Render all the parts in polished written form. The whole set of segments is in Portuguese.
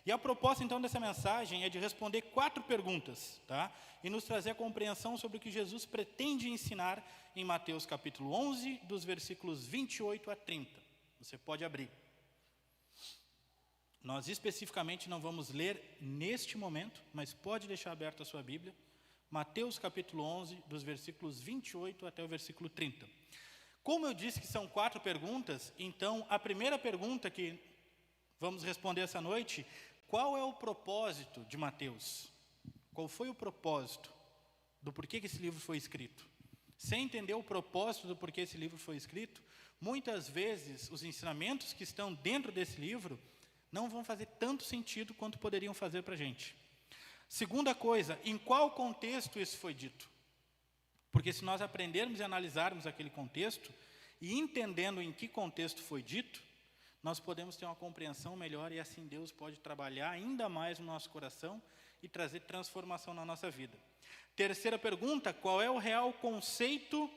E a proposta, então, dessa mensagem é de responder 4 perguntas, tá? E nos trazer a compreensão sobre o que Jesus pretende ensinar em Mateus capítulo 11, dos versículos 28 a 30. Você pode abrir. Nós especificamente não vamos ler neste momento, mas pode deixar aberta a sua Bíblia. Mateus capítulo 11, dos versículos 28 até o versículo 30. Como eu disse que são 4 perguntas, então a primeira pergunta que vamos responder essa noite: qual é o propósito de Mateus? Qual foi o propósito do porquê que esse livro foi escrito? Sem entender o propósito do porquê esse livro foi escrito, muitas vezes os ensinamentos que estão dentro desse livro não vão fazer tanto sentido quanto poderiam fazer para a gente. Segunda coisa, em qual contexto isso foi dito? Porque se nós aprendermos e analisarmos aquele contexto, e entendendo em que contexto foi dito, nós podemos ter uma compreensão melhor e assim Deus pode trabalhar ainda mais no nosso coração e trazer transformação na nossa vida. Terceira pergunta, qual é o real conceito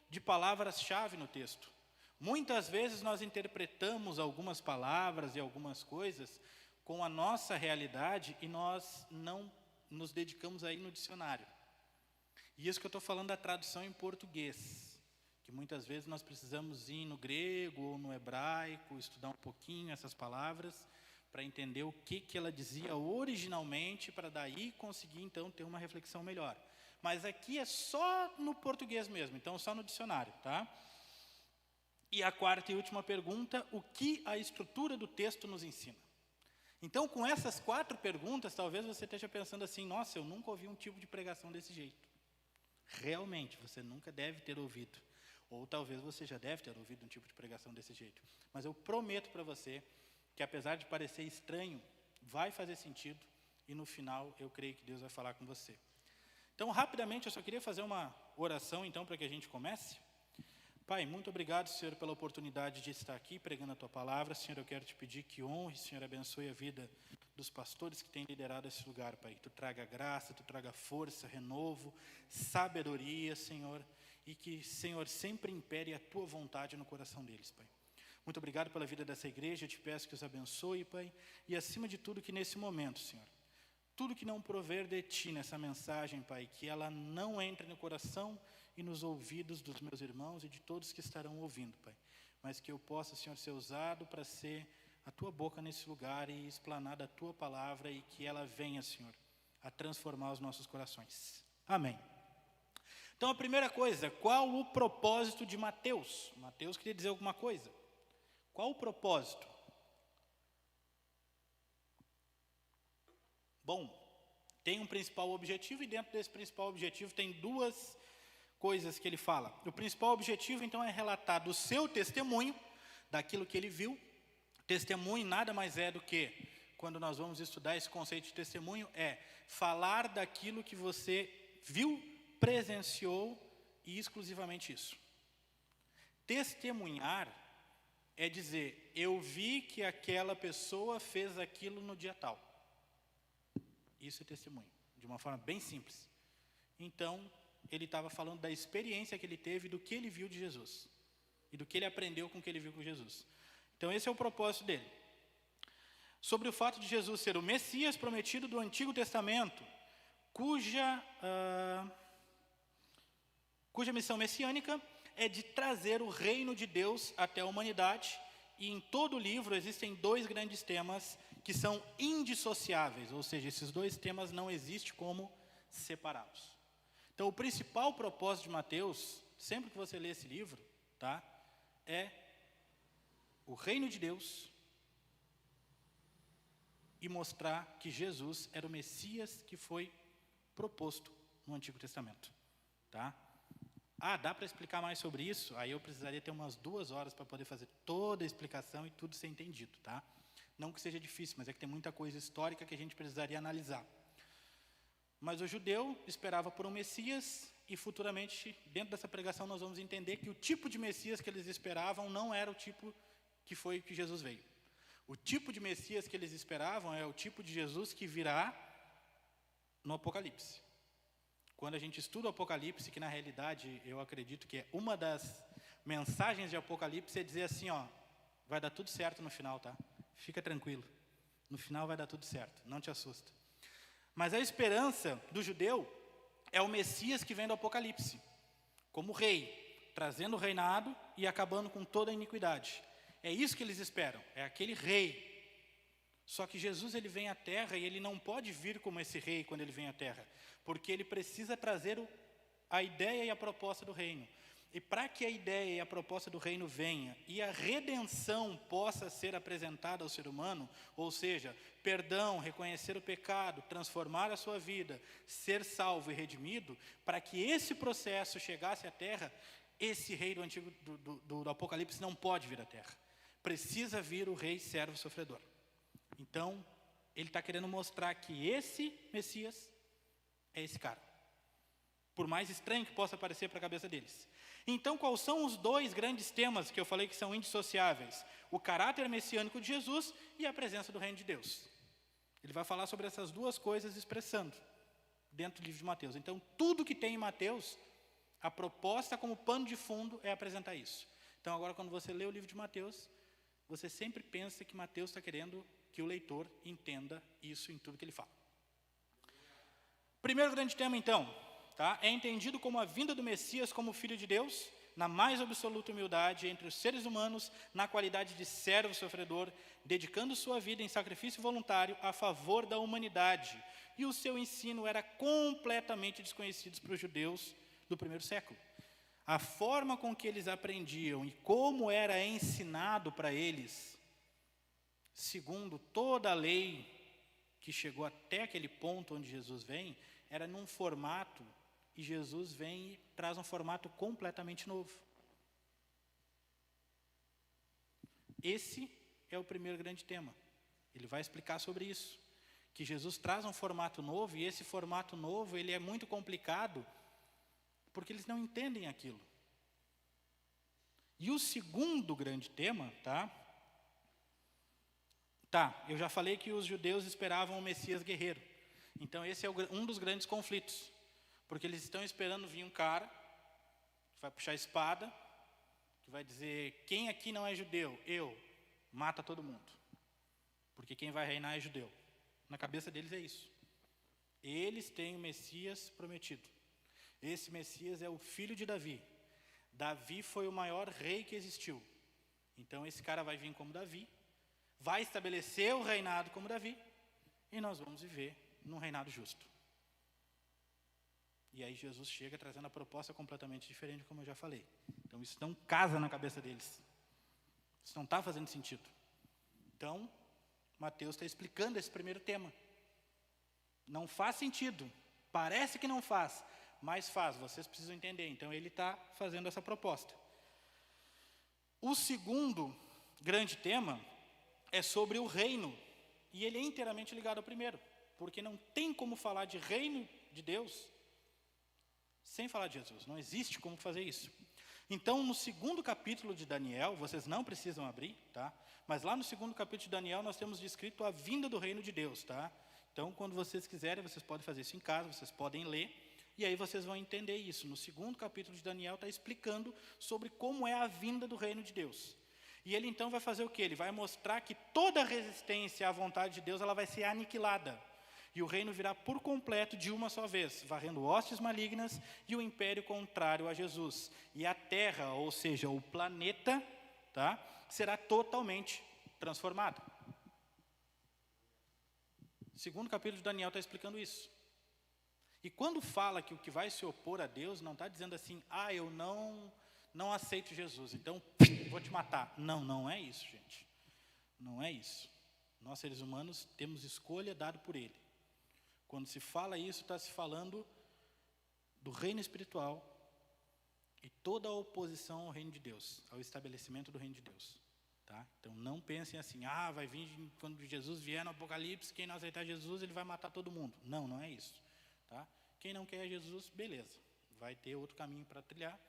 de palavras-chave no texto? Muitas vezes nós interpretamos algumas palavras e algumas coisas com a nossa realidade e nós não nos dedicamos a ir no dicionário. E isso que eu estou falando da tradução em português, que muitas vezes nós precisamos ir no grego ou no hebraico, estudar um pouquinho essas palavras, para entender o que ela dizia originalmente, para daí conseguir então ter uma reflexão melhor. Mas aqui é só no português mesmo, então só no dicionário, tá? E a quarta e última pergunta, o que a estrutura do texto nos ensina? Então, com essas 4 perguntas, talvez você esteja pensando assim: nossa, eu nunca ouvi um tipo de pregação desse jeito. Realmente, você nunca deve ter ouvido. Ou talvez você já deve ter ouvido um tipo de pregação desse jeito. Mas eu prometo para você que, apesar de parecer estranho, vai fazer sentido. E no final, eu creio que Deus vai falar com você. Então, rapidamente, eu só queria fazer uma oração, então, para que a gente comece. Pai, muito obrigado, Senhor, pela oportunidade de estar aqui pregando a Tua Palavra. Senhor, eu quero Te pedir que honre, Senhor, abençoe a vida dos pastores que têm liderado esse lugar, Pai. Que Tu traga graça, Tu traga força, renovo, sabedoria, Senhor. E que, Senhor, sempre impere a Tua vontade no coração deles, Pai. Muito obrigado pela vida dessa igreja. Eu Te peço que os abençoe, Pai. E, acima de tudo, que nesse momento, Senhor, tudo que não prover de Ti nessa mensagem, Pai, que ela não entre no coração e nos ouvidos dos meus irmãos e de todos que estarão ouvindo, Pai. Mas que eu possa, Senhor, ser usado para ser a Tua boca nesse lugar e explanar da Tua palavra e que ela venha, Senhor, a transformar os nossos corações. Amém. Então, a primeira coisa, qual o propósito de Mateus? Mateus queria dizer alguma coisa. Qual o propósito? Bom, tem um principal objetivo e dentro desse principal objetivo tem 2 coisas que ele fala. O principal objetivo, então, é relatar do seu testemunho, daquilo que ele viu. Testemunho nada mais é do que, quando nós vamos estudar esse conceito de testemunho, é falar daquilo que você viu, presenciou e exclusivamente isso. Testemunhar é dizer: eu vi que aquela pessoa fez aquilo no dia tal. Isso é testemunho, de uma forma bem simples. Então, ele estava falando da experiência que ele teve, do que ele viu de Jesus. E do que ele aprendeu com o que ele viu com Jesus. Então, esse é o propósito dele. Sobre o fato de Jesus ser o Messias prometido do Antigo Testamento, cuja missão messiânica é de trazer o reino de Deus até a humanidade. E em todo o livro existem 2 grandes temas que são indissociáveis, ou seja, esses 2 temas não existem como separados. Então, o principal propósito de Mateus, sempre que você lê esse livro, tá, é o reino de Deus e mostrar que Jesus era o Messias que foi proposto no Antigo Testamento. Tá? Dá para explicar mais sobre isso? Aí eu precisaria ter umas 2 horas para poder fazer toda a explicação e tudo ser entendido. Tá? Não que seja difícil, mas é que tem muita coisa histórica que a gente precisaria analisar. Mas o judeu esperava por um Messias e futuramente, dentro dessa pregação, nós vamos entender que o tipo de Messias que eles esperavam não era o tipo que foi que Jesus veio. O tipo de Messias que eles esperavam é o tipo de Jesus que virá no Apocalipse. Quando a gente estuda o Apocalipse, que na realidade eu acredito que é uma das mensagens de Apocalipse, é dizer assim, ó, vai dar tudo certo no final, tá? Fica tranquilo. No final vai dar tudo certo, não te assusta. Mas a esperança do judeu é o Messias que vem do Apocalipse, como rei, trazendo o reinado e acabando com toda a iniquidade. É isso que eles esperam, é aquele rei. Só que Jesus ele vem à terra e ele não pode vir como esse rei quando ele vem à terra, porque ele precisa trazer a ideia e a proposta do reino. E para que a ideia e a proposta do reino venha e a redenção possa ser apresentada ao ser humano, ou seja, perdão, reconhecer o pecado, transformar a sua vida, ser salvo e redimido, para que esse processo chegasse à terra, esse rei do antigo do Apocalipse não pode vir à terra. Precisa vir o rei servo sofredor. Então, ele está querendo mostrar que esse Messias é esse cara. Por mais estranho que possa parecer para a cabeça deles. Então, quais são os dois grandes temas que eu falei que são indissociáveis? O caráter messiânico de Jesus e a presença do reino de Deus. Ele vai falar sobre essas duas coisas expressando dentro do livro de Mateus. Então, tudo que tem em Mateus, a proposta como pano de fundo é apresentar isso. Então, agora quando você lê o livro de Mateus, você sempre pensa que Mateus está querendo que o leitor entenda isso em tudo que ele fala. Primeiro grande tema, então, tá? É entendido como a vinda do Messias como Filho de Deus, na mais absoluta humildade entre os seres humanos, na qualidade de servo sofredor, dedicando sua vida em sacrifício voluntário a favor da humanidade. E o seu ensino era completamente desconhecido para os judeus do primeiro século. A forma com que eles aprendiam e como era ensinado para eles, segundo toda a lei que chegou até aquele ponto onde Jesus vem, era num formato, e Jesus vem e traz um formato completamente novo. Esse é o primeiro grande tema. Ele vai explicar sobre isso, que Jesus traz um formato novo, e esse formato novo ele é muito complicado, porque eles não entendem aquilo. E o segundo grande tema, eu já falei que os judeus esperavam o Messias guerreiro. Então esse é um dos grandes conflitos. Porque eles estão esperando vir um cara, que vai puxar a espada, que vai dizer, quem aqui não é judeu? Eu. Mata todo mundo. Porque quem vai reinar é judeu. Na cabeça deles é isso. Eles têm o Messias prometido. Esse Messias é o filho de Davi. Davi foi o maior rei que existiu. Então esse cara vai vir como Davi, vai estabelecer o reinado como Davi, e nós vamos viver num reinado justo. E aí Jesus chega trazendo a proposta completamente diferente, como eu já falei. Então isso não casa na cabeça deles. Isso não está fazendo sentido. Então, Mateus está explicando esse primeiro tema. Não faz sentido. Parece que não faz, mas faz. Vocês precisam entender. Então ele está fazendo essa proposta. O segundo grande tema é sobre o reino. E ele é inteiramente ligado ao primeiro. Porque não tem como falar de reino de Deus sem falar de Jesus. Não existe como fazer isso. Então, no segundo capítulo de Daniel, vocês não precisam abrir, tá? Mas lá no segundo capítulo de Daniel, nós temos descrito a vinda do reino de Deus, tá? Então, quando vocês quiserem, vocês podem fazer isso em casa, vocês podem ler, e aí vocês vão entender isso. No segundo capítulo de Daniel, está explicando sobre como é a vinda do reino de Deus. E ele então vai fazer o quê? Ele vai mostrar que toda resistência à vontade de Deus, ela vai ser aniquilada. E o reino virá por completo de uma só vez, varrendo hostes malignas e o império contrário a Jesus. E a terra, ou seja, o planeta, será totalmente transformado. O segundo capítulo de Daniel está explicando isso. E quando fala que o que vai se opor a Deus, não está dizendo assim, eu não aceito Jesus, então vou te matar. Não, não é isso, gente. Não é isso. Nós, seres humanos, temos escolha dada por Ele. Quando se fala isso, está se falando do reino espiritual e toda a oposição ao reino de Deus, ao estabelecimento do reino de Deus. Tá? Então não pensem assim, vai vir, quando Jesus vier no Apocalipse, quem não aceitar Jesus, ele vai matar todo mundo. Não, não é isso. Tá? Quem não quer Jesus, beleza, vai ter outro caminho para trilhar.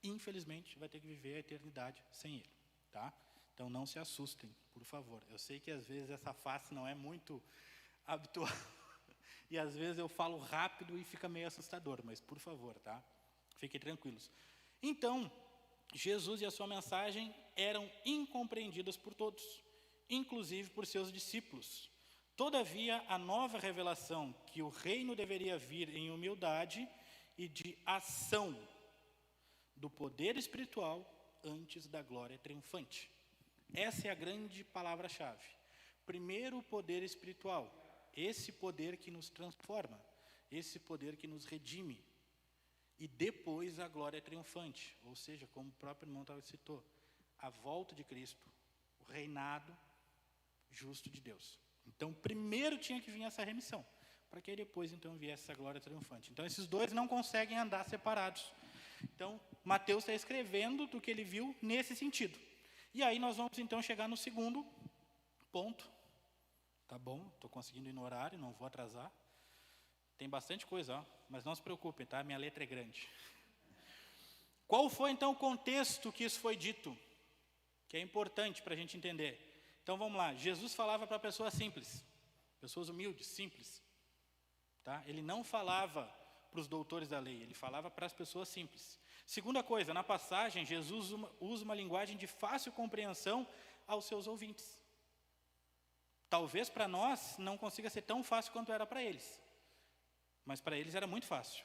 Infelizmente, vai ter que viver a eternidade sem Ele. Tá? Então não se assustem, por favor. Eu sei que às vezes essa face não é muito habitual. E às vezes eu falo rápido e fica meio assustador, mas por favor, tá? Fiquem tranquilos. Então, Jesus e a sua mensagem eram incompreendidas por todos, inclusive por seus discípulos. Todavia, a nova revelação que o reino deveria vir em humildade e de ação do poder espiritual antes da glória triunfante. Essa é a grande palavra-chave. Primeiro, o poder espiritual, esse poder que nos transforma, esse poder que nos redime. E depois a glória triunfante, ou seja, como o próprio irmão citou, a volta de Cristo, o reinado justo de Deus. Então, primeiro tinha que vir essa remissão, para que depois então viesse essa glória triunfante. Então, esses dois não conseguem andar separados. Então, Mateus está escrevendo do que ele viu nesse sentido. E aí nós vamos então chegar no segundo ponto. Tá bom, estou conseguindo ir no horário, não vou atrasar. Tem bastante coisa, ó, mas não se preocupem, tá? Minha letra é grande. Qual foi então o contexto que isso foi dito? Que é importante para a gente entender. Então vamos lá, Jesus falava para pessoas simples, pessoas humildes, simples. Tá? Ele não falava para os doutores da lei, ele falava para as pessoas simples. Segunda coisa, na passagem, Jesus usa uma linguagem de fácil compreensão aos seus ouvintes. Talvez para nós não consiga ser tão fácil quanto era para eles, mas para eles era muito fácil.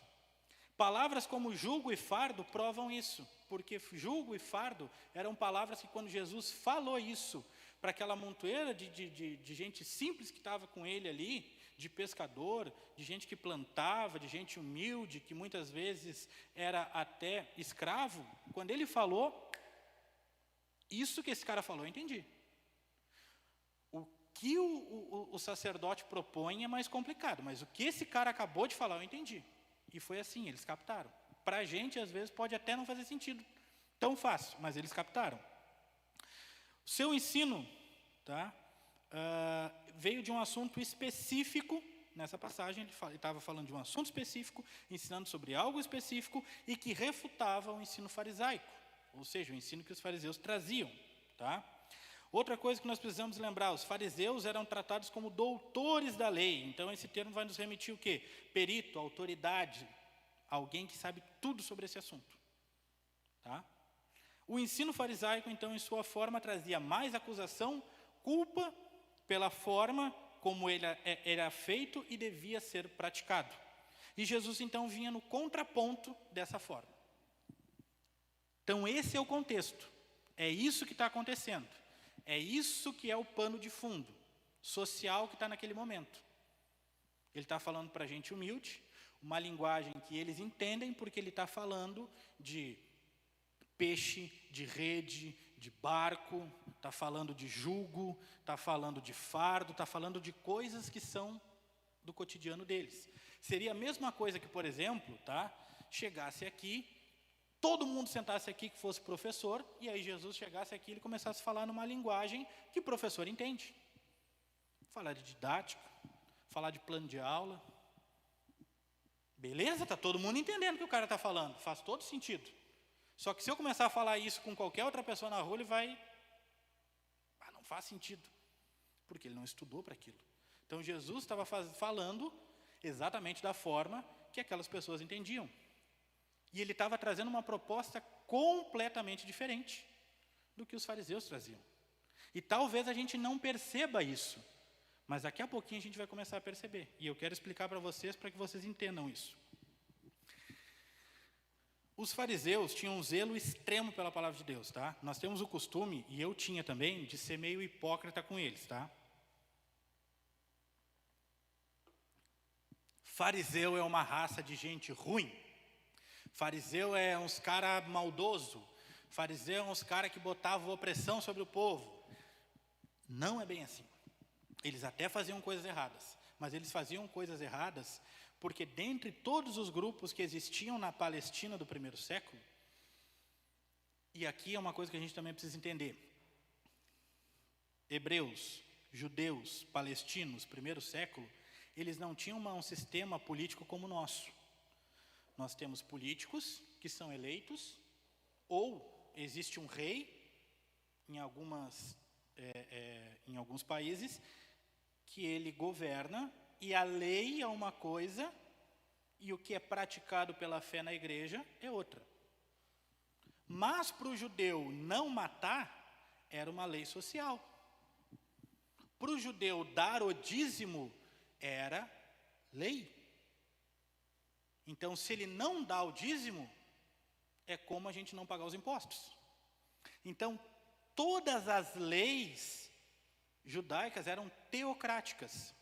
Palavras como jugo e fardo provam isso, porque jugo e fardo eram palavras que quando Jesus falou isso para aquela montoeira de gente simples que estava com ele ali, de pescador, de gente que plantava, de gente humilde, que muitas vezes era até escravo, quando ele falou, isso que esse cara falou, eu entendi. O que o sacerdote propõe é mais complicado, mas o que esse cara acabou de falar, eu entendi. E foi assim, eles captaram. Para a gente, às vezes, pode até não fazer sentido tão fácil, mas eles captaram. O seu ensino, tá, veio de um assunto específico, nessa passagem ele estava falando de um assunto específico, ensinando sobre algo específico e que refutava o ensino farisaico, ou seja, o ensino que os fariseus traziam. Tá? Outra coisa que nós precisamos lembrar, os fariseus eram tratados como doutores da lei, então esse termo vai nos remitir o quê? Perito, autoridade, alguém que sabe tudo sobre esse assunto. Tá? O ensino farisaico, então, em sua forma, trazia mais acusação, culpa pela forma como ele era feito e devia ser praticado. E Jesus, então, vinha no contraponto dessa forma. Então, esse é o contexto. É isso que está acontecendo. É isso que é o pano de fundo social que está naquele momento. Ele está falando para a gente humilde, uma linguagem que eles entendem, porque ele está falando de peixe, de rede, de barco, está falando de jugo, está falando de fardo, está falando de coisas que são do cotidiano deles. Seria a mesma coisa que, por exemplo, tá, chegasse aqui, todo mundo sentasse aqui que fosse professor, e aí Jesus chegasse aqui e ele começasse a falar numa linguagem que o professor entende. Falar de didática, falar de plano de aula. Beleza? Está todo mundo entendendo o que o cara está falando, faz todo sentido. Só que se eu começar a falar isso com qualquer outra pessoa na rua, ele vai... não faz sentido, porque ele não estudou para aquilo. Então Jesus estava falando exatamente da forma que aquelas pessoas entendiam. E ele estava trazendo uma proposta completamente diferente do que os fariseus traziam. E talvez a gente não perceba isso, mas daqui a pouquinho a gente vai começar a perceber. E eu quero explicar para vocês, para que vocês entendam isso. Os fariseus tinham um zelo extremo pela palavra de Deus, tá? Nós temos o costume, e eu tinha também, de ser meio hipócrita com eles, tá? Fariseu é uma raça de gente ruim. Fariseu é uns cara maldoso. Fariseu é uns cara que botavam opressão sobre o povo. Não é bem assim. Eles até faziam coisas erradas, mas eles faziam coisas erradas porque dentre todos os grupos que existiam na Palestina do primeiro século, e aqui é uma coisa que a gente também precisa entender, hebreus, judeus, palestinos, primeiro século, eles não tinham um sistema político como o nosso. Nós temos políticos que são eleitos, ou existe um rei, em alguns países, que ele governa, e a lei é uma coisa, e o que é praticado pela fé na igreja é outra. Mas para o judeu não matar, era uma lei social. Para o judeu, dar o dízimo era lei. Então, se ele não dá o dízimo, é como a gente não pagar os impostos. Então, todas as leis judaicas eram teocráticas.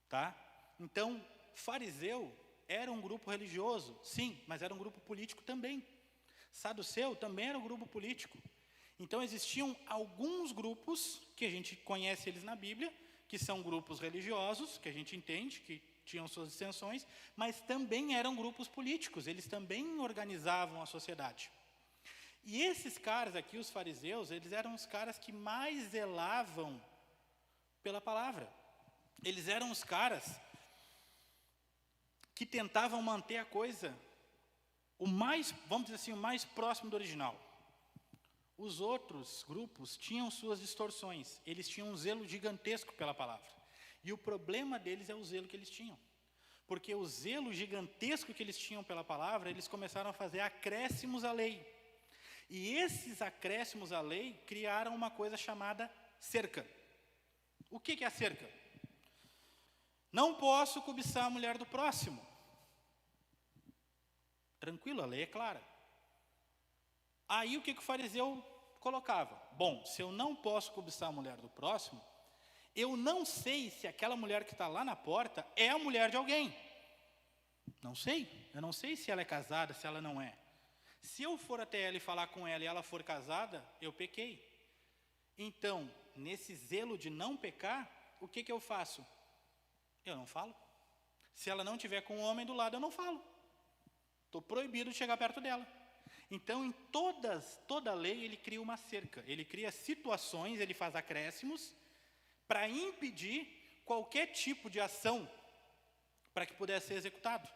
Tá? Então, fariseu era um grupo religioso, sim, mas era um grupo político também. Saduceu também era um grupo político. Então, existiam alguns grupos, que a gente conhece eles na Bíblia, que são grupos religiosos, que a gente entende, que tinham suas dissensões, mas também eram grupos políticos, eles também organizavam a sociedade. E esses caras aqui, os fariseus, eles eram os caras que mais zelavam pela palavra. Eles eram os caras que tentavam manter a coisa o mais, vamos dizer assim, o mais próximo do original. Os outros grupos tinham suas distorções, eles tinham um zelo gigantesco pela palavra. E o problema deles é o zelo que eles tinham. Porque o zelo gigantesco que eles tinham pela palavra, eles começaram a fazer acréscimos à lei. E esses acréscimos à lei criaram uma coisa chamada cerca. O que é a cerca? Não posso cobiçar a mulher do próximo. Tranquilo, a lei é clara. Aí o que o fariseu colocava? Bom, se eu não posso cobiçar a mulher do próximo, eu não sei se aquela mulher que está lá na porta é a mulher de alguém. Não sei. Eu não sei se ela é casada, se ela não é. Se eu for até ela e falar com ela e ela for casada, eu pequei. Então, nesse zelo de não pecar, o que eu faço? Eu não falo. Se ela não tiver com o homem do lado, eu não falo. Estou proibido de chegar perto dela. Então, em toda lei, ele cria uma cerca. Ele cria situações, ele faz acréscimos para impedir qualquer tipo de ação para que pudesse ser executado.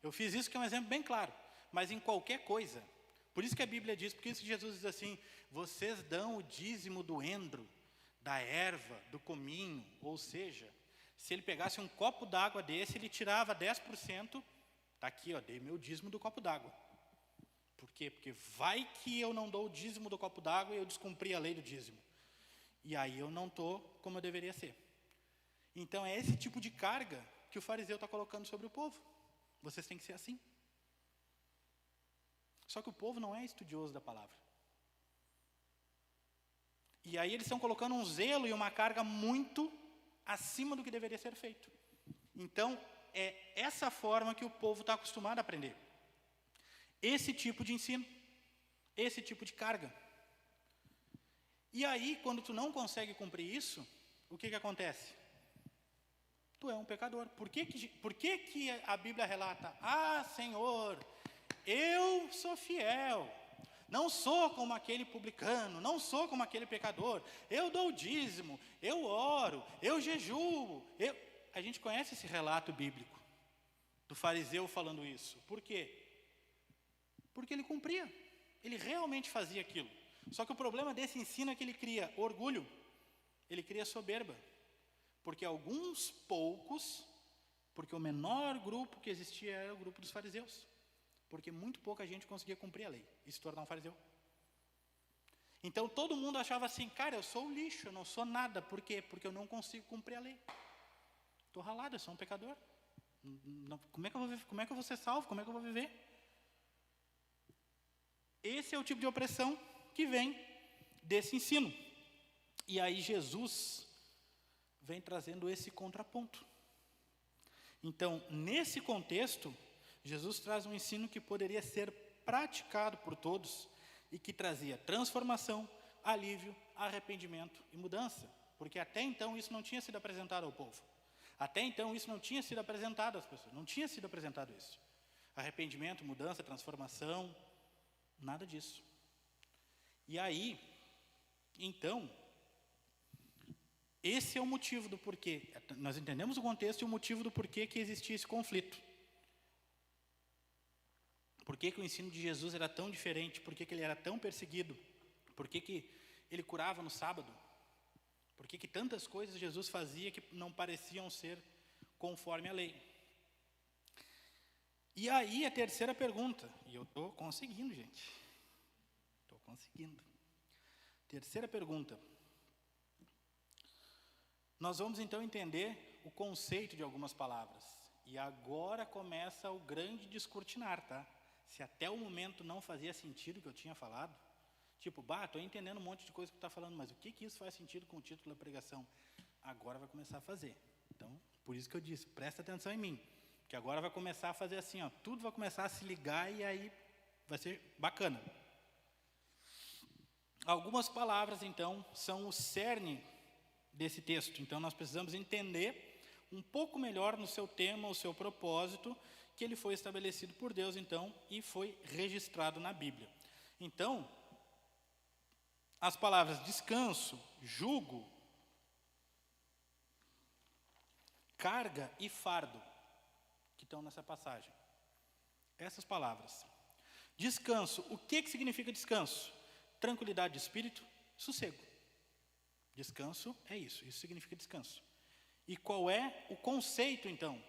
Eu fiz isso que é um exemplo bem claro, mas em qualquer coisa. Por isso que a Bíblia diz, porque isso que Jesus diz assim, vocês dão o dízimo do endro, da erva, do cominho, ou seja, se ele pegasse um copo d'água desse, ele tirava 10%, está aqui, ó, dei meu dízimo do copo d'água. Por quê? Porque vai que eu não dou o dízimo do copo d'água e eu descumpri a lei do dízimo. E aí eu não estou como eu deveria ser. Então é esse tipo de carga que o fariseu está colocando sobre o povo. Vocês têm que ser assim. Só que o povo não é estudioso da palavra. E aí eles estão colocando um zelo e uma carga muito acima do que deveria ser feito. Então, é essa forma que o povo está acostumado a aprender. Esse tipo de ensino, esse tipo de carga. E aí, quando tu não consegue cumprir isso, o que acontece? Tu é um pecador. Por que a Bíblia relata? Ah, Senhor, eu sou fiel. Não sou como aquele publicano, não sou como aquele pecador. Eu dou o dízimo, eu oro, eu jejuo. A gente conhece esse relato bíblico do fariseu falando isso. Por quê? Porque ele cumpria. Ele realmente fazia aquilo. Só que o problema desse ensino é que ele cria orgulho, ele cria soberba. Porque alguns poucos, porque o menor grupo que existia era o grupo dos fariseus. Porque muito pouca gente conseguia cumprir a lei e se tornar um fariseu. Então todo mundo achava assim, cara, eu sou o lixo, eu não sou nada. Por quê? Porque eu não consigo cumprir a lei. Estou ralado, eu sou um pecador. Como é que eu vou viver? Como é que eu vou ser salvo? Como é que eu vou viver? Esse é o tipo de opressão que vem desse ensino. E aí Jesus vem trazendo esse contraponto. Então, nesse contexto, Jesus traz um ensino que poderia ser praticado por todos e que trazia transformação, alívio, arrependimento e mudança. Porque até então isso não tinha sido apresentado ao povo. Até então isso não tinha sido apresentado às pessoas. Não tinha sido apresentado isso. Arrependimento, mudança, transformação, nada disso. E aí, então, esse é o motivo do porquê. Nós entendemos o contexto e o motivo do porquê que existia esse conflito. Por que o ensino de Jesus era tão diferente? Por que ele era tão perseguido? Por que ele curava no sábado? Por que tantas coisas Jesus fazia que não pareciam ser conforme a lei? E aí a terceira pergunta, e eu estou conseguindo, gente. Estou conseguindo. Terceira pergunta. Nós vamos então entender o conceito de algumas palavras. E agora começa o grande descortinar, tá? Se até o momento não fazia sentido o que eu tinha falado, tipo, estou entendendo um monte de coisa que tu está falando, mas o que isso faz sentido com o título da pregação? Agora vai começar a fazer. Então, por isso que eu disse, presta atenção em mim, que agora vai começar a fazer assim, ó, tudo vai começar a se ligar e aí vai ser bacana. Algumas palavras, então, são o cerne desse texto. Então, nós precisamos entender um pouco melhor no seu tema, o seu propósito, que ele foi estabelecido por Deus, então, e foi registrado na Bíblia. Então, as palavras descanso, jugo, carga e fardo, que estão nessa passagem. Essas palavras. Descanso, o que significa descanso? Tranquilidade de espírito, sossego. Descanso é isso significa descanso. E qual é o conceito, então?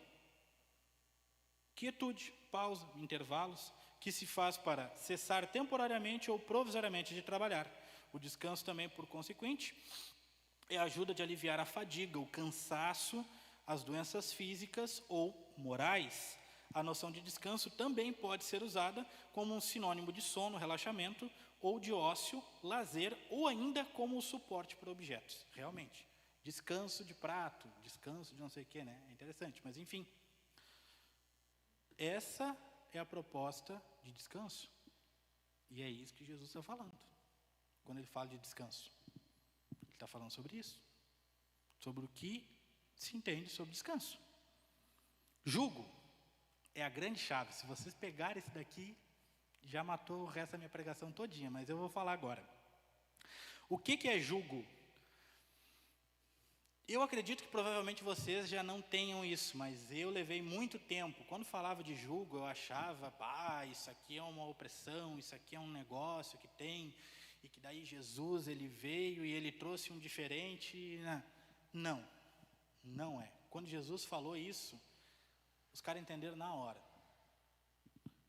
Quietude, pausa, intervalos, que se faz para cessar temporariamente ou provisoriamente de trabalhar. O descanso também, por consequente, é a ajuda de aliviar a fadiga, o cansaço, as doenças físicas ou morais. A noção de descanso também pode ser usada como um sinônimo de sono, relaxamento, ou de ócio, lazer, ou ainda como suporte para objetos. Realmente, descanso de prato, descanso de não sei o que, né? É interessante, mas enfim. Essa é a proposta de descanso. E é isso que Jesus está falando, quando ele fala de descanso. Ele está falando sobre isso, sobre o que se entende sobre descanso. Jugo é a grande chave. Se vocês pegarem esse daqui, já matou o resto da minha pregação todinha, mas eu vou falar agora. O que é jugo? Eu acredito que provavelmente vocês já não tenham isso, mas eu levei muito tempo. Quando falava de jugo, eu achava, isso aqui é uma opressão, isso aqui é um negócio que tem, e que daí Jesus, ele veio e ele trouxe um diferente. Não é. Quando Jesus falou isso, os caras entenderam na hora.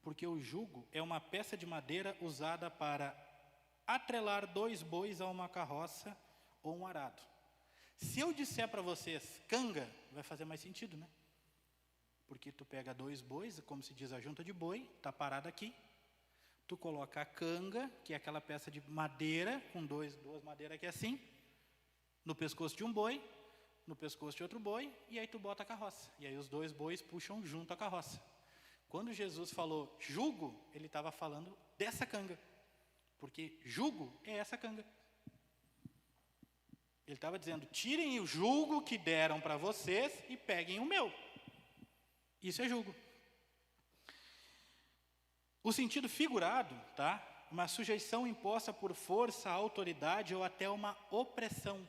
Porque o jugo é uma peça de madeira usada para atrelar 2 bois a uma carroça ou um arado. Se eu disser para vocês canga, vai fazer mais sentido, né? Porque tu pega 2 bois, como se diz a junta de boi, está parada aqui. Tu coloca a canga, que é aquela peça de madeira, com duas madeiras aqui assim, no pescoço de um boi, no pescoço de outro boi, e aí tu bota a carroça. E aí os 2 bois puxam junto a carroça. Quando Jesus falou jugo, ele estava falando dessa canga. Porque jugo é essa canga. Ele estava dizendo, tirem o jugo que deram para vocês e peguem o meu. Isso é jugo. O sentido figurado, tá? Uma sujeição imposta por força, autoridade ou até uma opressão.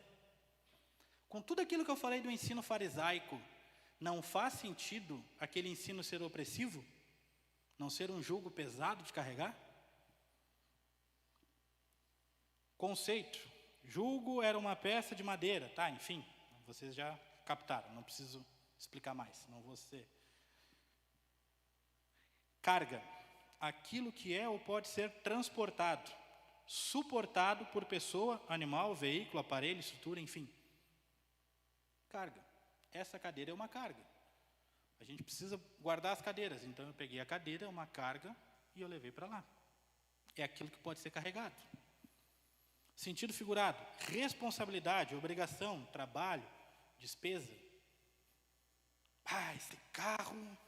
Com tudo aquilo que eu falei do ensino farisaico, não faz sentido aquele ensino ser opressivo? Não ser um jugo pesado de carregar? Conceito. Jugo era uma peça de madeira, tá? Enfim, vocês já captaram, não preciso explicar mais, não vou ser. Carga. Aquilo que é ou pode ser transportado, suportado por pessoa, animal, veículo, aparelho, estrutura, enfim. Carga. Essa cadeira é uma carga. A gente precisa guardar as cadeiras. Então eu peguei a cadeira, uma carga, e eu levei para lá. É aquilo que pode ser carregado. Sentido figurado. Responsabilidade, obrigação, trabalho, despesa. Esse carro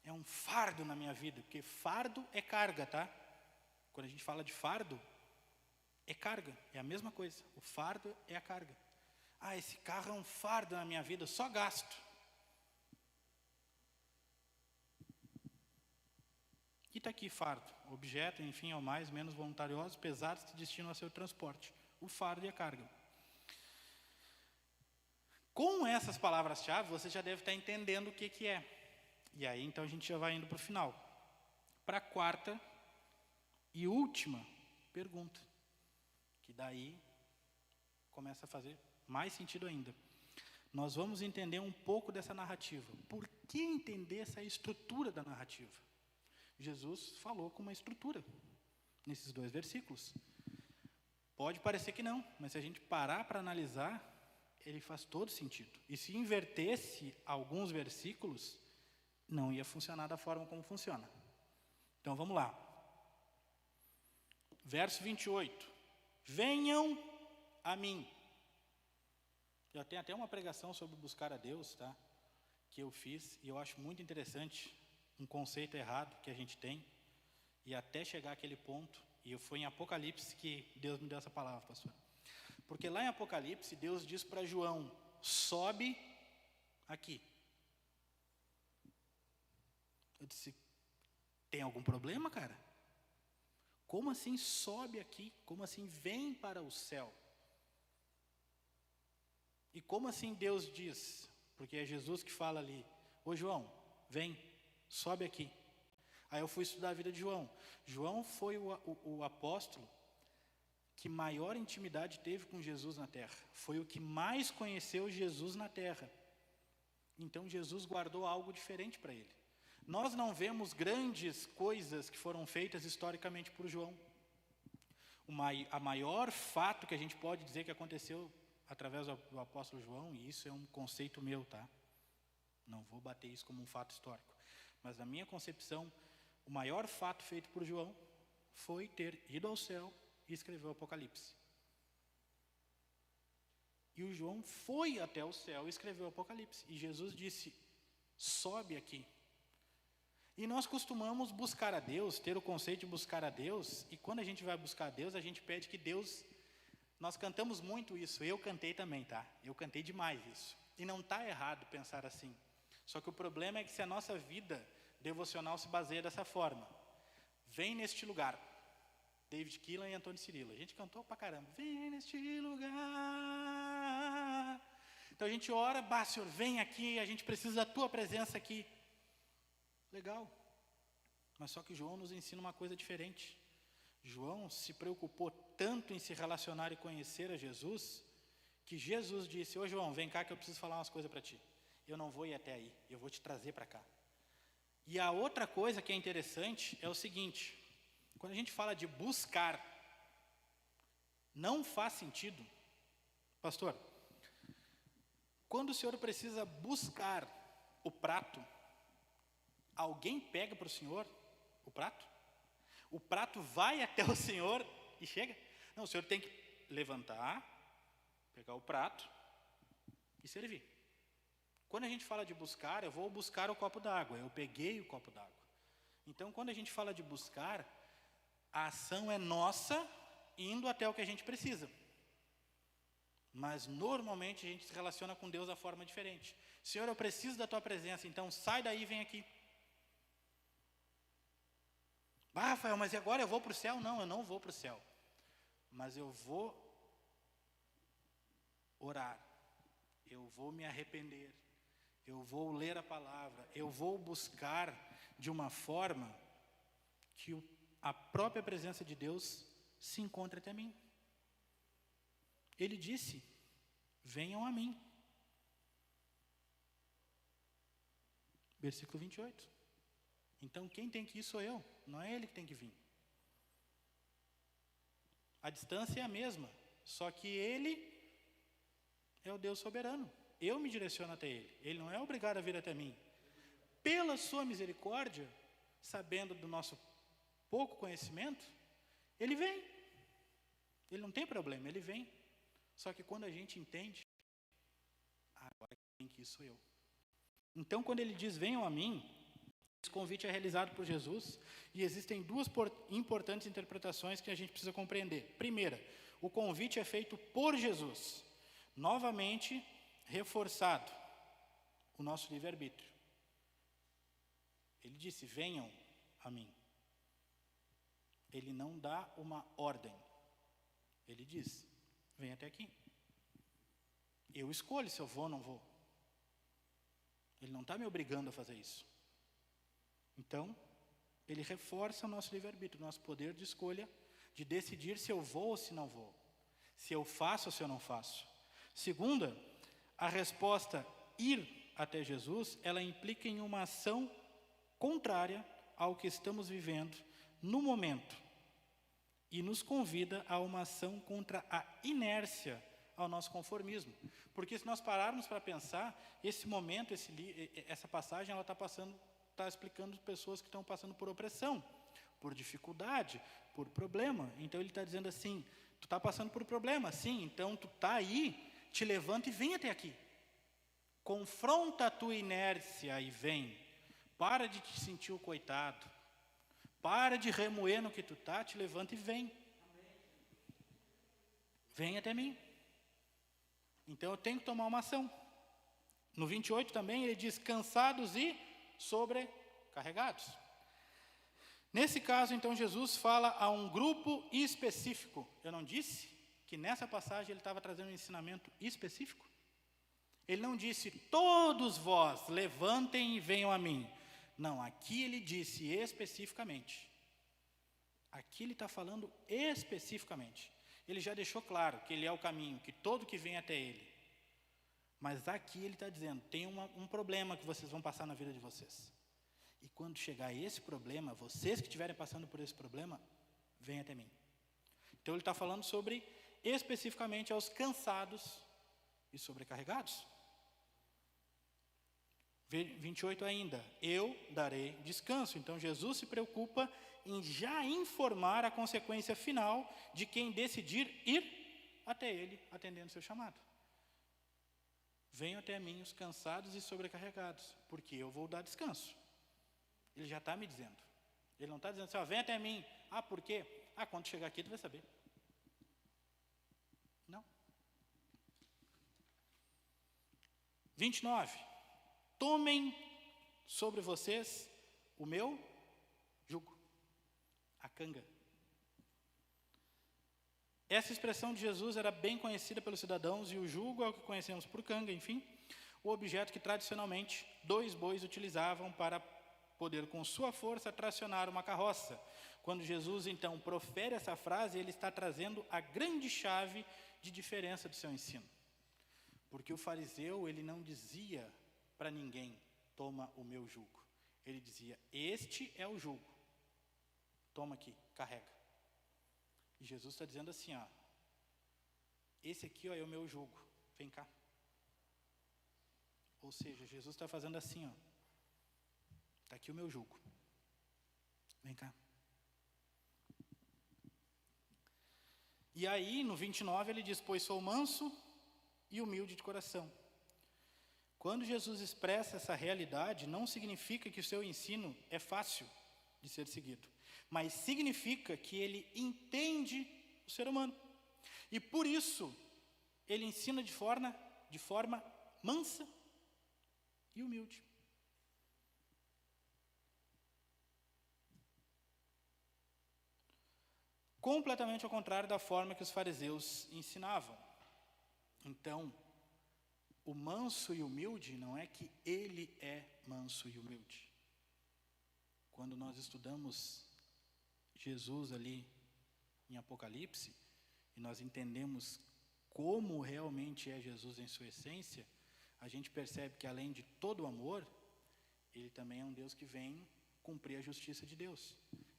é um fardo na minha vida. Porque fardo é carga, tá? Quando a gente fala de fardo, é carga. É a mesma coisa. O fardo é a carga. Esse carro é um fardo na minha vida, só gasto. E está aqui fardo, objeto, enfim, ao mais, menos voluntariosos, pesados que destinam a seu transporte. O fardo e a carga. Com essas palavras-chave, você já deve estar entendendo o que é. E aí, então, a gente já vai indo para o final. Para a quarta e última pergunta. Que daí começa a fazer mais sentido ainda. Nós vamos entender um pouco dessa narrativa. Por que entender essa estrutura da narrativa? Jesus falou com uma estrutura nesses 2 versículos. Pode parecer que não, mas se a gente parar para analisar, ele faz todo sentido. E se invertesse alguns versículos, não ia funcionar da forma como funciona. Então vamos lá. Verso 28. Venham a mim. Eu tenho até uma pregação sobre buscar a Deus, tá? Que eu fiz, e eu acho muito interessante um conceito errado que a gente tem, e até chegar àquele ponto, e foi em Apocalipse que Deus me deu essa palavra, pastor. Porque lá em Apocalipse, Deus diz para João, sobe aqui. Eu disse, tem algum problema, cara? Como assim sobe aqui? Como assim vem para o céu? E como assim Deus diz? Porque é Jesus que fala ali, ô João, vem, sobe aqui. Aí eu fui estudar a vida de João. João foi o apóstolo que maior intimidade teve com Jesus na terra. Foi o que mais conheceu Jesus na terra. Então Jesus guardou algo diferente para ele. Nós não vemos grandes coisas que foram feitas historicamente por João. A maior fato que a gente pode dizer que aconteceu através do apóstolo João, e isso é um conceito meu, tá? Não vou bater isso como um fato histórico. Mas na minha concepção, o maior fato feito por João foi ter ido ao céu e escreveu o Apocalipse. E o João foi até o céu e escreveu o Apocalipse. E Jesus disse, sobe aqui. E nós costumamos buscar a Deus, ter o conceito de buscar a Deus, e quando a gente vai buscar a Deus, a gente pede que Deus... Nós cantamos muito isso, eu cantei também, tá? Eu cantei demais isso. E não está errado pensar assim. Só que o problema é que se a nossa vida devocional se baseia dessa forma. Vem neste lugar. David Keelan e Antônio Cirilo. A gente cantou pra caramba. Vem neste lugar. Então a gente ora, Senhor, vem aqui, a gente precisa da tua presença aqui. Legal. Mas só que João nos ensina uma coisa diferente. João se preocupou tanto em se relacionar e conhecer a Jesus, que Jesus disse, ô João, vem cá que eu preciso falar umas coisas para ti. Eu não vou ir até aí, eu vou te trazer para cá. E a outra coisa que é interessante é o seguinte, quando a gente fala de buscar, não faz sentido, pastor, quando o senhor precisa buscar o prato, alguém pega para o senhor o prato? O prato vai até o senhor e chega? Não, o senhor tem que levantar, pegar o prato e servir. Quando a gente fala de buscar, eu vou buscar o copo d'água, eu peguei o copo d'água. Então, quando a gente fala de buscar, a ação é nossa, indo até o que a gente precisa. Mas, normalmente, a gente se relaciona com Deus da forma diferente. Senhor, eu preciso da tua presença, então sai daí e vem aqui. Rafael, mas e agora eu vou para o céu? Não, eu não vou para o céu. Mas eu vou orar, eu vou me arrepender, eu vou ler a palavra, eu vou buscar de uma forma que a própria presença de Deus se encontre até mim. Ele disse, venham a mim. Versículo 28. Então quem tem que ir sou eu, não é ele que tem que vir. A distância é a mesma, só que ele é o Deus soberano. Eu me direciono até ele, ele não é obrigado a vir até mim. Pela sua misericórdia, sabendo do nosso pouco conhecimento, ele vem. Ele não tem problema, ele vem. Só que quando a gente entende, agora quem que sou eu. Então quando ele diz, venham a mim, esse convite é realizado por Jesus e existem duas importantes interpretações que a gente precisa compreender. Primeira, o convite é feito por Jesus, novamente reforçado o nosso livre-arbítrio. Ele disse, venham a mim. Ele não dá uma ordem. Ele diz, vem até aqui. Eu escolho se eu vou ou não vou. Ele não está me obrigando a fazer isso. Então, ele reforça o nosso livre-arbítrio, o nosso poder de escolha, de decidir se eu vou ou se não vou, se eu faço ou se eu não faço. Segunda, a resposta ir até Jesus, ela implica em uma ação contrária ao que estamos vivendo no momento e nos convida a uma ação contra a inércia ao nosso conformismo. Porque se nós pararmos para pensar, esse momento, essa passagem, ela está explicando pessoas que estão passando por opressão, por dificuldade, por problema. Então ele está dizendo assim, tu está passando por problema, sim, então tu está aí, te levanta e vem até aqui. Confronta a tua inércia e vem. Para de te sentir o coitado. Para de remoer no que tu está, te levanta e vem. Vem até mim. Então eu tenho que tomar uma ação. No 28 também ele diz, cansados e sobrecarregados. Nesse caso, então, Jesus fala a um grupo específico. Eu não disse que nessa passagem ele estava trazendo um ensinamento específico? Ele não disse, todos vós levantem e venham a mim. Não, aqui ele disse especificamente. Aqui ele está falando especificamente. Ele já deixou claro que ele é o caminho, que todo que vem até ele. Mas aqui ele está dizendo, tem um problema que vocês vão passar na vida de vocês. E quando chegar esse problema, vocês que estiverem passando por esse problema, venham até mim. Então ele está falando sobre, especificamente, aos cansados e sobrecarregados. 28 ainda, eu darei descanso. Então Jesus se preocupa em já informar a consequência final de quem decidir ir até ele, atendendo seu chamado. Venham até mim os cansados e sobrecarregados, porque eu vou dar descanso. Ele já está me dizendo. Ele não está dizendo assim, vem até mim. Ah, por quê? Ah, quando chegar aqui tu vai saber. Não. 29. Tomem sobre vocês o meu jugo. A canga. Essa expressão de Jesus era bem conhecida pelos cidadãos e o jugo é o que conhecemos por canga, enfim. O objeto que tradicionalmente 2 bois utilizavam para poder com sua força tracionar uma carroça. Quando Jesus então profere essa frase, ele está trazendo a grande chave de diferença do seu ensino. Porque o fariseu, ele não dizia para ninguém, toma o meu jugo. Ele dizia, este é o jugo. Toma aqui, carrega. E Jesus está dizendo assim, esse aqui é o meu jugo, vem cá. Ou seja, Jesus está fazendo assim, está aqui o meu jugo, vem cá. E aí, no 29, ele diz, pois sou manso e humilde de coração. Quando Jesus expressa essa realidade, não significa que o seu ensino é fácil de ser seguido, mas significa que ele entende o ser humano. E por isso, ele ensina de forma mansa e humilde. Completamente ao contrário da forma que os fariseus ensinavam. Então, o manso e humilde não é que ele é manso e humilde. Quando nós estudamos Jesus ali em Apocalipse, e nós entendemos como realmente é Jesus em sua essência, a gente percebe que além de todo o amor, ele também é um Deus que vem cumprir a justiça de Deus.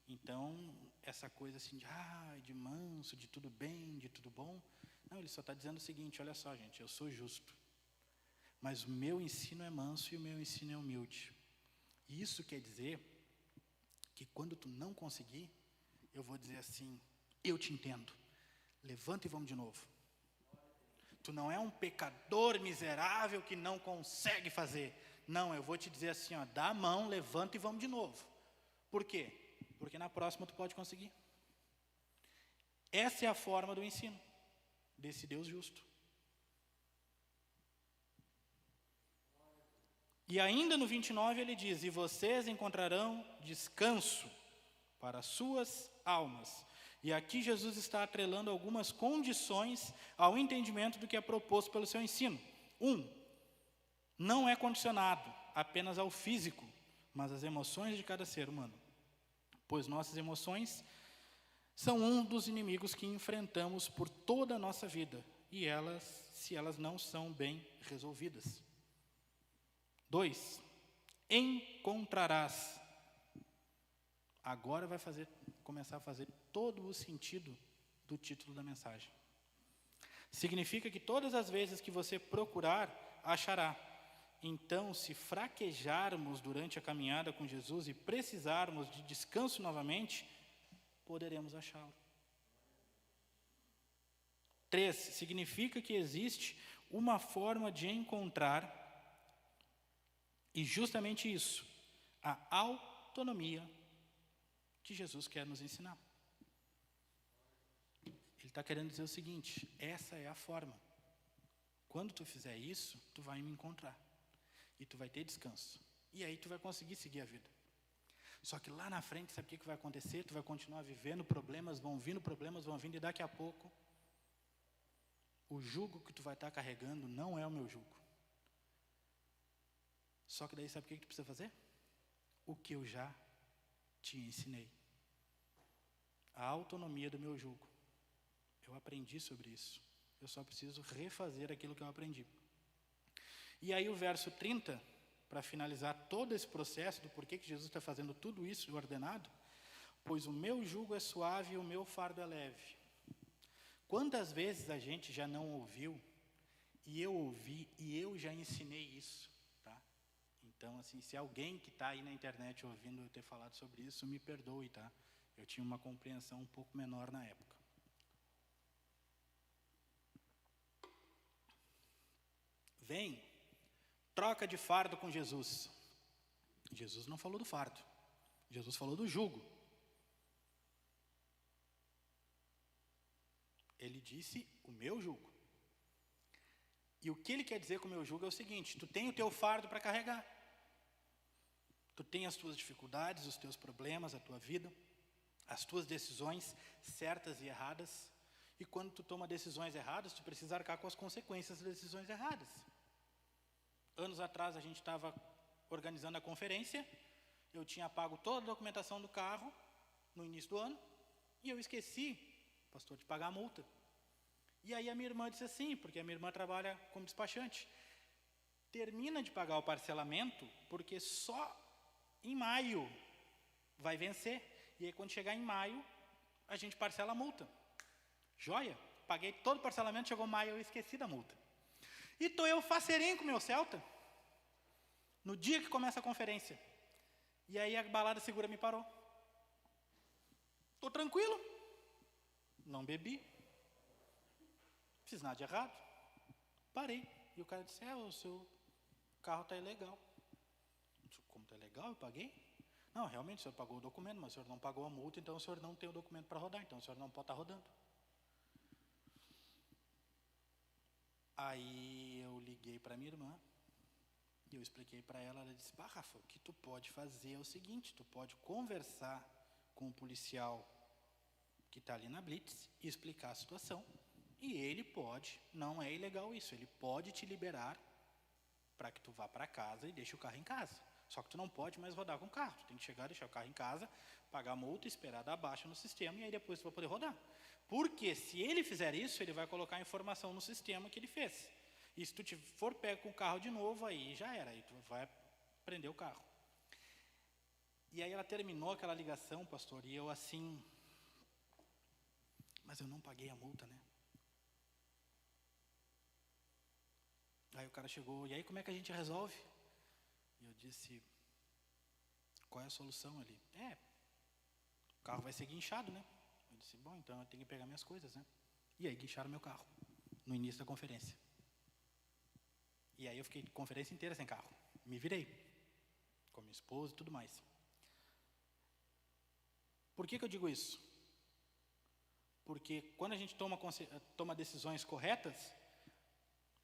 Então, essa coisa assim de manso, de tudo bem, de tudo bom, não, ele só está dizendo o seguinte, olha só gente, eu sou justo, mas o meu ensino é manso e o meu ensino é humilde. E isso quer dizer que quando tu não conseguir, eu vou dizer assim, eu te entendo, levanta e vamos de novo. Tu não é um pecador miserável que não consegue fazer. Não, eu vou te dizer assim, dá a mão, levanta e vamos de novo. Por quê? Porque na próxima tu pode conseguir. Essa é a forma do ensino desse Deus justo. E ainda no 29 ele diz, e vocês encontrarão descanso para as suas almas. E aqui Jesus está atrelando algumas condições ao entendimento do que é proposto pelo seu ensino. 1, não é condicionado apenas ao físico, mas às emoções de cada ser humano. Pois nossas emoções são um dos inimigos que enfrentamos por toda a nossa vida, e se elas não são bem resolvidas. 2, encontrarás. Agora vai começar a fazer todo o sentido do título da mensagem. Significa que todas as vezes que você procurar, achará. Então, se fraquejarmos durante a caminhada com Jesus e precisarmos de descanso novamente, poderemos achá-lo. 3, significa que existe uma forma de encontrar, e justamente isso, a autonomia que Jesus quer nos ensinar. Ele está querendo dizer o seguinte: essa é a forma. Quando tu fizer isso, tu vai me encontrar. E tu vai ter descanso. E aí tu vai conseguir seguir a vida. Só que lá na frente, sabe o que vai acontecer? Tu vai continuar vivendo, problemas vão vindo, e daqui a pouco, o jugo que tu vai estar carregando não é o meu jugo. Só que daí sabe o que tu precisa fazer? O que eu já te ensinei. A autonomia do meu jugo. Eu aprendi sobre isso. Eu só preciso refazer aquilo que eu aprendi. E aí o verso 30, para finalizar todo esse processo do porquê que Jesus está fazendo tudo isso ordenado, pois o meu jugo é suave e o meu fardo é leve. Quantas vezes a gente já não ouviu, e eu ouvi, e eu já ensinei isso, tá? Então, assim, se alguém que está aí na internet ouvindo eu ter falado sobre isso, me perdoe, tá? Eu tinha uma compreensão um pouco menor na época. Vem, troca de fardo com Jesus. Jesus não falou do fardo. Jesus falou do jugo. Ele disse o meu jugo. E o que ele quer dizer com o meu jugo é o seguinte: tu tem o teu fardo para carregar. Tu tem as tuas dificuldades, os teus problemas, a tua vida, as tuas decisões certas e erradas. E quando tu toma decisões erradas, tu precisa arcar com as consequências das decisões erradas. Anos atrás a gente estava organizando a conferência, eu tinha pago toda a documentação do carro no início do ano, e eu esqueci, pastor, de pagar a multa. E aí a minha irmã disse assim, porque a minha irmã trabalha como despachante: termina de pagar o parcelamento, porque só em maio vai vencer, e aí quando chegar em maio, a gente parcela a multa. Joia, paguei todo o parcelamento, chegou maio, eu esqueci da multa. E estou eu faceirinho com o meu Celta, no dia que começa a conferência. E aí a balada segura me parou. Estou tranquilo, não bebi, não fiz nada de errado, parei. E o cara disse: o seu carro está ilegal. Como está ilegal? Eu paguei? Não, realmente o senhor pagou o documento, mas o senhor não pagou a multa, então o senhor não tem o documento para rodar, então o senhor não pode estar rodando. Aí eu liguei para minha irmã e eu expliquei para ela. Ela disse: Rafa, o que tu pode fazer é o seguinte: tu pode conversar com o policial que está ali na Blitz e explicar a situação, e ele pode, não é ilegal isso, ele pode te liberar para que tu vá para casa e deixe o carro em casa. Só que tu não pode mais rodar com o carro, tu tem que chegar, deixar o carro em casa, pagar a multa, esperar dar baixa no sistema, e aí depois tu vai poder rodar. Porque se ele fizer isso, ele vai colocar a informação no sistema que ele fez. E se tu for pego com o carro de novo, aí já era, aí tu vai prender o carro. E aí ela terminou aquela ligação, pastor, e eu assim: mas eu não paguei a multa, né? Aí o cara chegou: e aí como é que a gente resolve? E eu disse: qual é a solução ali? O carro vai ser guinchado, né? Eu disse: bom, então eu tenho que pegar minhas coisas, né? E aí guincharam meu carro, no início da conferência. E aí eu fiquei a conferência inteira sem carro. Me virei, com minha esposa e tudo mais. Por que eu digo isso? Porque quando a gente toma decisões corretas,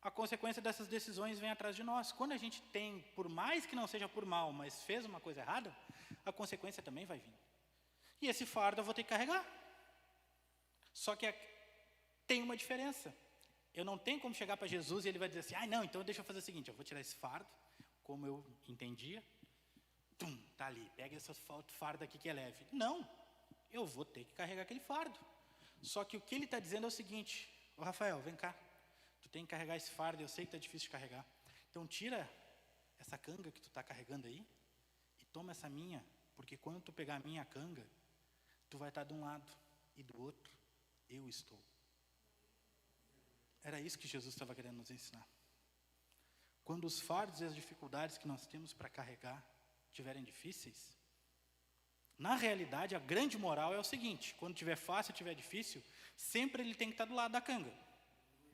a consequência dessas decisões vem atrás de nós. Quando a gente tem, por mais que não seja por mal, mas fez uma coisa errada, a consequência também vai vir. E esse fardo eu vou ter que carregar. Só que tem uma diferença. Eu não tenho como chegar para Jesus e ele vai dizer assim: não, então deixa eu fazer o seguinte, eu vou tirar esse fardo, como eu entendia, tá ali, pega esse fardo aqui que é leve. Não, eu vou ter que carregar aquele fardo. Só que o que ele está dizendo é o seguinte: Rafael, vem cá, tu tem que carregar esse fardo, eu sei que está difícil de carregar. Então tira essa canga que tu está carregando aí e toma essa minha, porque quando tu pegar a minha canga, tu vai estar de um lado e do outro eu estou. Era isso que Jesus estava querendo nos ensinar. Quando os fardos e as dificuldades que nós temos para carregar estiverem difíceis, na realidade, a grande moral é o seguinte: quando tiver fácil e tiver difícil, sempre ele tem que estar do lado da canga.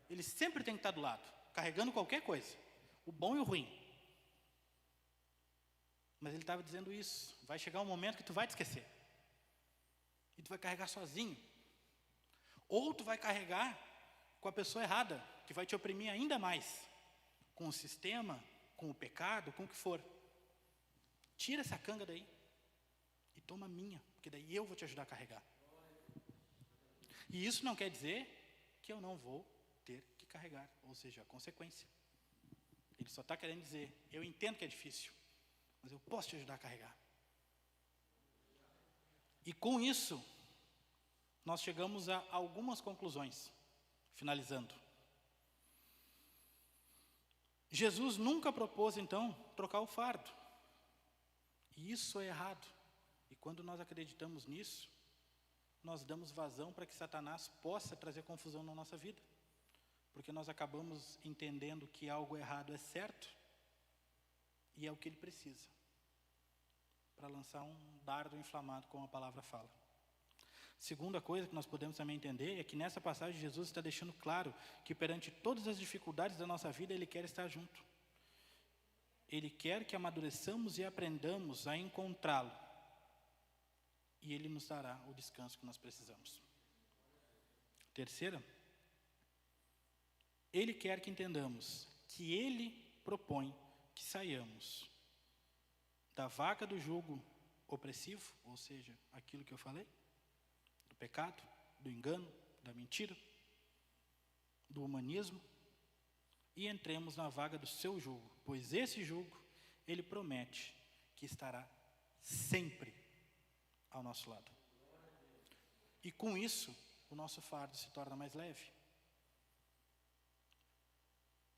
Ele sempre tem que estar do lado, carregando qualquer coisa, o bom e o ruim. Mas ele estava dizendo isso: vai chegar um momento que tu vai te esquecer. E tu vai carregar sozinho. Ou tu vai carregar com a pessoa errada, que vai te oprimir ainda mais. Com o sistema, com o pecado, com o que for. Tira essa canga daí. E toma a minha, porque daí eu vou te ajudar a carregar. E isso não quer dizer que eu não vou ter que carregar, ou seja, a consequência. Ele só está querendo dizer: eu entendo que é difícil, mas eu posso te ajudar a carregar. E com isso, nós chegamos a algumas conclusões, finalizando. Jesus nunca propôs, então, trocar o fardo. E isso é errado. E quando nós acreditamos nisso, nós damos vazão para que Satanás possa trazer confusão na nossa vida. Porque nós acabamos entendendo que algo errado é certo e é o que ele precisa para lançar um dardo inflamado, como a palavra fala. Segunda coisa que nós podemos também entender é que nessa passagem Jesus está deixando claro que perante todas as dificuldades da nossa vida, Ele quer estar junto. Ele quer que amadureçamos e aprendamos a encontrá-lo. E Ele nos dará o descanso que nós precisamos. Terceira, Ele quer que entendamos que Ele propõe que saiamos da vaga do jugo opressivo, ou seja, aquilo que eu falei, do pecado, do engano, da mentira, do humanismo, e entremos na vaga do seu jugo, pois esse jugo, Ele promete que estará sempre ao nosso lado. E com isso, o nosso fardo se torna mais leve.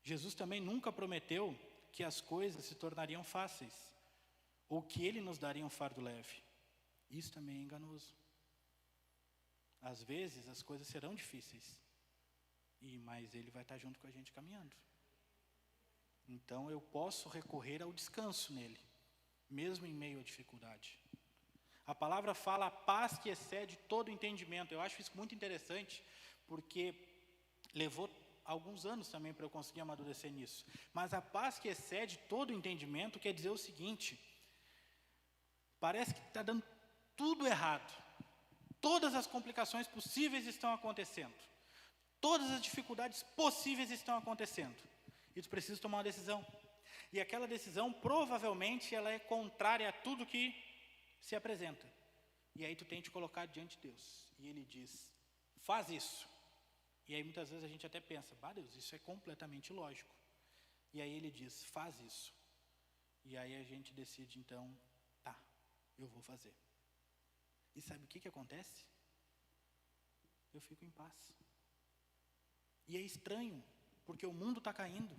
Jesus também nunca prometeu que as coisas se tornariam fáceis, ou que Ele nos daria um fardo leve. Isso também é enganoso. Às vezes as coisas serão difíceis, mas Ele vai estar junto com a gente caminhando. Então eu posso recorrer ao descanso nele, mesmo em meio à dificuldade. A palavra fala a paz que excede todo entendimento. Eu acho isso muito interessante, porque levou alguns anos também para eu conseguir amadurecer nisso. Mas a paz que excede todo entendimento quer dizer o seguinte: parece que está dando tudo errado. Todas as complicações possíveis estão acontecendo. Todas as dificuldades possíveis estão acontecendo. E tu precisa tomar uma decisão. E aquela decisão, provavelmente, ela é contrária a tudo que se apresenta. E aí tu tem que te colocar diante de Deus. E Ele diz: faz isso. E aí muitas vezes a gente até pensa: Deus, isso é completamente ilógico. E aí Ele diz: faz isso. E aí a gente decide então: tá, eu vou fazer. E sabe o que acontece? Eu fico em paz. E é estranho, porque o mundo está caindo,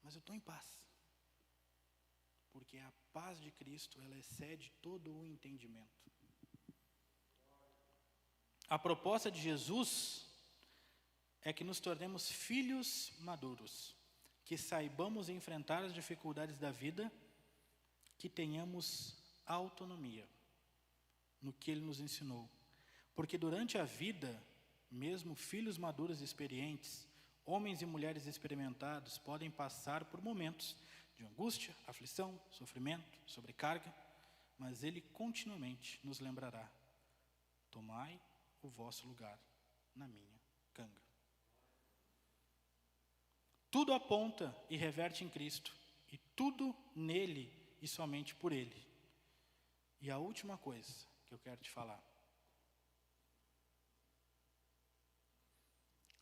mas eu estou em paz. Porque a paz de Cristo, ela excede todo o entendimento. A proposta de Jesus é que nos tornemos filhos maduros, que saibamos enfrentar as dificuldades da vida, que tenhamos autonomia no que Ele nos ensinou. Porque durante a vida, mesmo filhos maduros e experientes, homens e mulheres experimentados, podem passar por momentos de angústia, aflição, sofrimento, sobrecarga, mas Ele continuamente nos lembrará: tomai o vosso lugar na minha canga. Tudo aponta e reverte em Cristo, e tudo nele e somente por Ele. E a última coisa que eu quero te falar: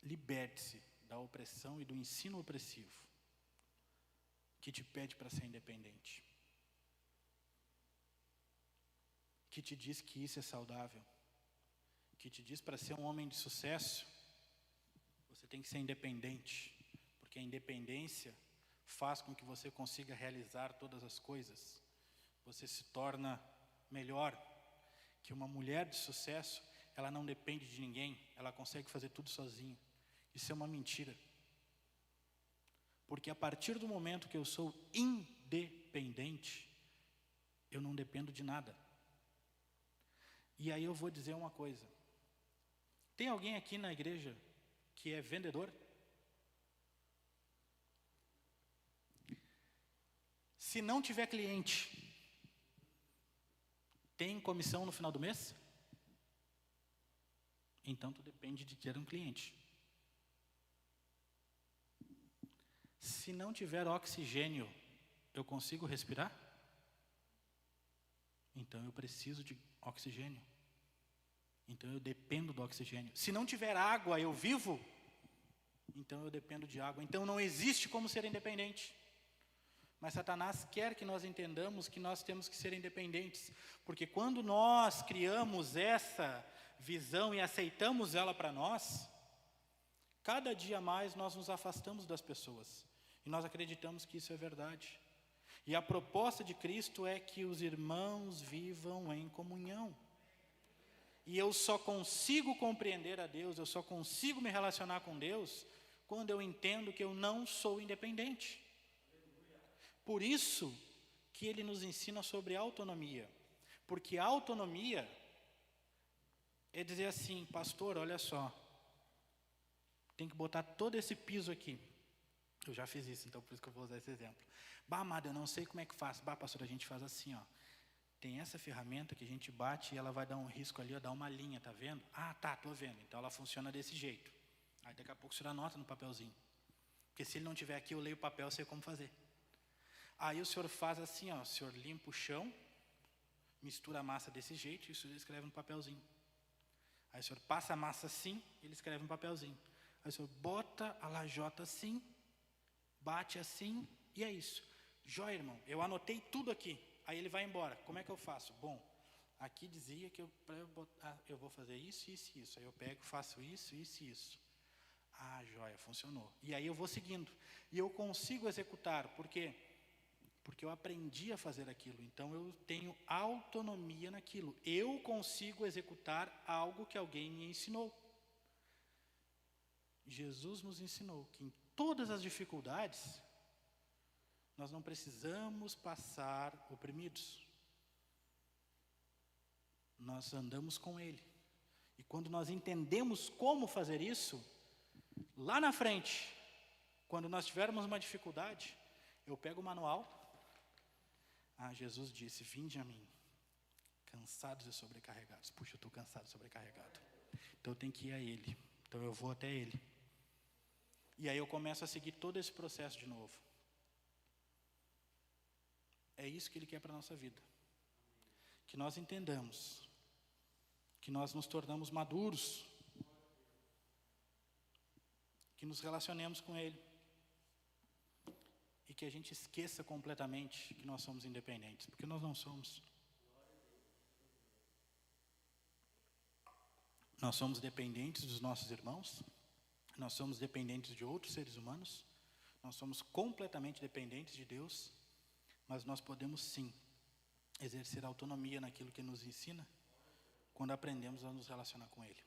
liberte-se da opressão e do ensino opressivo que te pede para ser independente, que te diz que isso é saudável, que te diz para ser um homem de sucesso, você tem que ser independente, porque a independência faz com que você consiga realizar todas as coisas. Você se torna melhor, que uma mulher de sucesso, ela não depende de ninguém, ela consegue fazer tudo sozinha. Isso é uma mentira. Porque a partir do momento que eu sou independente, eu não dependo de nada. E aí eu vou dizer uma coisa. Tem alguém aqui na igreja que é vendedor? Se não tiver cliente, tem comissão no final do mês? Então tu depende de ter um cliente. Se não tiver oxigênio, eu consigo respirar? Então eu preciso de oxigênio. Então eu dependo do oxigênio. Se não tiver água, eu vivo? Então eu dependo de água. Então não existe como ser independente. Mas Satanás quer que nós entendamos que nós temos que ser independentes. Porque quando nós criamos essa visão e aceitamos ela para nós, cada dia mais nós nos afastamos das pessoas. E nós acreditamos que isso é verdade. E a proposta de Cristo é que os irmãos vivam em comunhão. E eu só consigo compreender a Deus, eu só consigo me relacionar com Deus quando eu entendo que eu não sou independente. Por isso que ele nos ensina sobre autonomia. Porque a autonomia é dizer assim, pastor, olha só, tem que botar todo esse piso aqui. Eu já fiz isso, então por isso que eu vou usar esse exemplo. Bah, amado, eu não sei como é que faz. Bah, pastor, a gente faz assim, ó. Tem essa ferramenta que a gente bate e ela vai dar um risco ali, ó, dar uma linha, tá vendo? Ah, tá, tô vendo. Então ela funciona desse jeito. Aí daqui a pouco o senhor anota no papelzinho. Porque se ele não tiver aqui, eu leio o papel, eu sei como fazer. Aí o senhor faz assim, ó, o senhor limpa o chão, mistura a massa desse jeito e o senhor escreve no papelzinho. Aí o senhor passa a massa assim, ele escreve no papelzinho. Aí o senhor bota a lajota assim, bate assim, e é isso. Jóia, irmão, eu anotei tudo aqui. Aí ele vai embora. Como é que eu faço? Bom, aqui dizia que eu vou fazer isso, isso e isso. Aí eu pego, faço isso, isso e isso. Ah, jóia, funcionou. E aí eu vou seguindo. E eu consigo executar. Por quê? Porque eu aprendi a fazer aquilo. Então eu tenho autonomia naquilo. Eu consigo executar algo que alguém me ensinou. Jesus nos ensinou que em todas as dificuldades, nós não precisamos passar oprimidos. Nós andamos com Ele. E quando nós entendemos como fazer isso, lá na frente, quando nós tivermos uma dificuldade, eu pego o manual. Ah, Jesus disse, vinde a mim, cansados e sobrecarregados. Puxa, eu estou cansado e sobrecarregado. Então eu tenho que ir a Ele. Então eu vou até Ele. E aí eu começo a seguir todo esse processo de novo. É isso que Ele quer para a nossa vida. Que nós entendamos, que nós nos tornamos maduros, que nos relacionemos com Ele e que a gente esqueça completamente que nós somos independentes, porque nós não somos. Nós somos dependentes dos nossos irmãos, nós somos dependentes de outros seres humanos, nós somos completamente dependentes de Deus, mas nós podemos sim exercer autonomia naquilo que nos ensina quando aprendemos a nos relacionar com Ele.